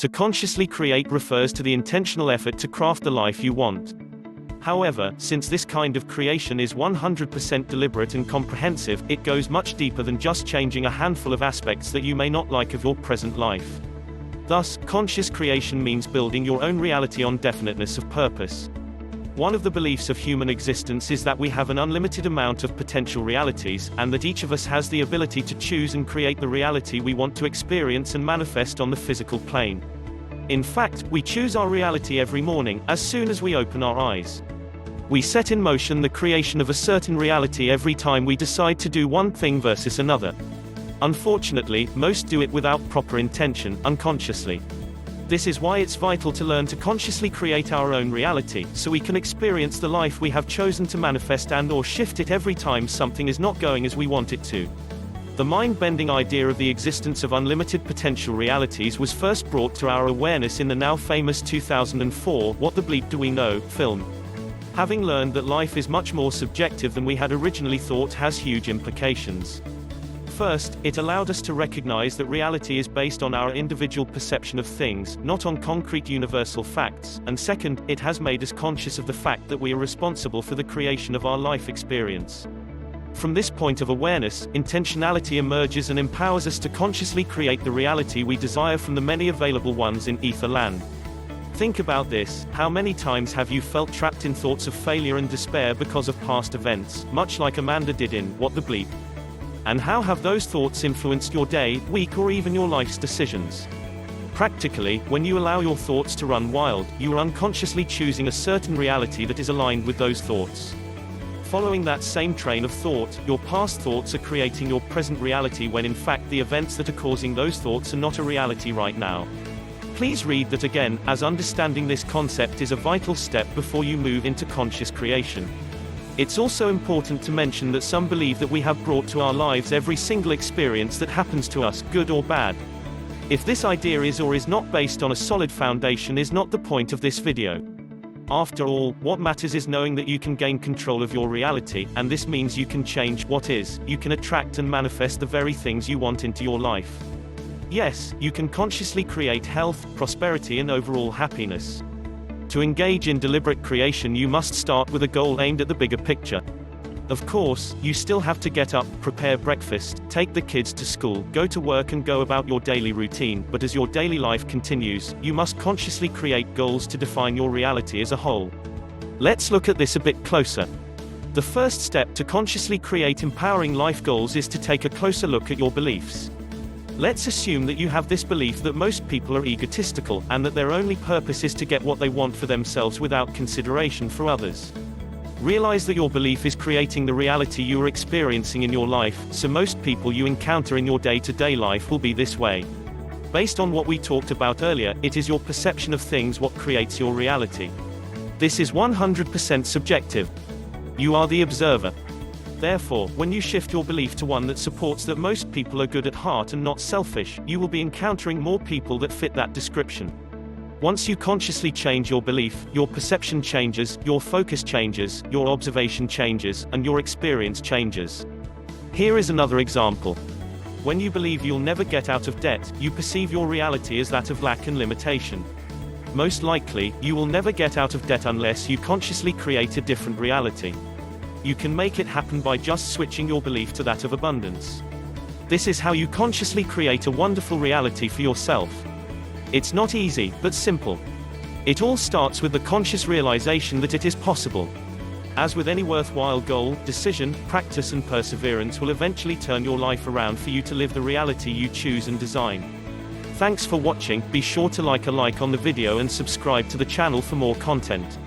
To consciously create refers to the intentional effort to craft the life you want. However, since this kind of creation is 100% deliberate and comprehensive, it goes much deeper than just changing a handful of aspects that you may not like of your present life. Thus, conscious creation means building your own reality on definiteness of purpose. One of the beliefs of human existence is that we have an unlimited amount of potential realities, and that each of us has the ability to choose and create the reality we want to experience and manifest on the physical plane. In fact, we choose our reality every morning, as soon as we open our eyes. We set in motion the creation of a certain reality every time we decide to do one thing versus another. Unfortunately, most do it without proper intention, unconsciously. This is why it's vital to learn to consciously create our own reality, so we can experience the life we have chosen to manifest and/or shift it every time something is not going as we want it to. The mind-bending idea of the existence of unlimited potential realities was first brought to our awareness in the now famous 2004 What the Bleep Do We Know film. Having learned that life is much more subjective than we had originally thought has huge implications. First, it allowed us to recognize that reality is based on our individual perception of things, not on concrete universal facts, and second, it has made us conscious of the fact that we are responsible for the creation of our life experience. From this point of awareness, intentionality emerges and empowers us to consciously create the reality we desire from the many available ones in ether land. Think about this: how many times have you felt trapped in thoughts of failure and despair because of past events, much like Amanda did in What the Bleep? And how have those thoughts influenced your day, week, or even your life's decisions? Practically, when you allow your thoughts to run wild, you are unconsciously choosing a certain reality that is aligned with those thoughts. Following that same train of thought, your past thoughts are creating your present reality when in fact the events that are causing those thoughts are not a reality right now. Please read that again, as understanding this concept is a vital step before you move into conscious creation. It's also important to mention that some believe that we have brought to our lives every single experience that happens to us, good or bad. If this idea is or is not based on a solid foundation is not the point of this video. After all, what matters is knowing that you can gain control of your reality, and this means you can change what is, you can attract and manifest the very things you want into your life. Yes, you can consciously create health, prosperity and overall happiness. To engage in deliberate creation you must start with a goal aimed at the bigger picture. Of course, you still have to get up, prepare breakfast, take the kids to school, go to work and go about your daily routine, but as your daily life continues, you must consciously create goals to define your reality as a whole. Let's look at this a bit closer. The first step to consciously create empowering life goals is to take a closer look at your beliefs. Let's assume that you have this belief that most people are egotistical, and that their only purpose is to get what they want for themselves without consideration for others. Realize that your belief is creating the reality you are experiencing in your life, so most people you encounter in your day-to-day life will be this way. Based on what we talked about earlier, it is your perception of things what creates your reality. This is 100% subjective. You are the observer. Therefore, when you shift your belief to one that supports that most people are good at heart and not selfish, you will be encountering more people that fit that description. Once you consciously change your belief, your perception changes, your focus changes, your observation changes, and your experience changes. Here is another example. When you believe you'll never get out of debt, you perceive your reality as that of lack and limitation. Most likely, you will never get out of debt unless you consciously create a different reality. You can make it happen by just switching your belief to that of abundance. This is how you consciously create a wonderful reality for yourself. It's not easy, but simple. It all starts with the conscious realization that it is possible. As with any worthwhile goal, decision, practice and perseverance will eventually turn your life around for you to live the reality you choose and design. Thanks for watching. Be sure to like on the video and subscribe to the channel for more content.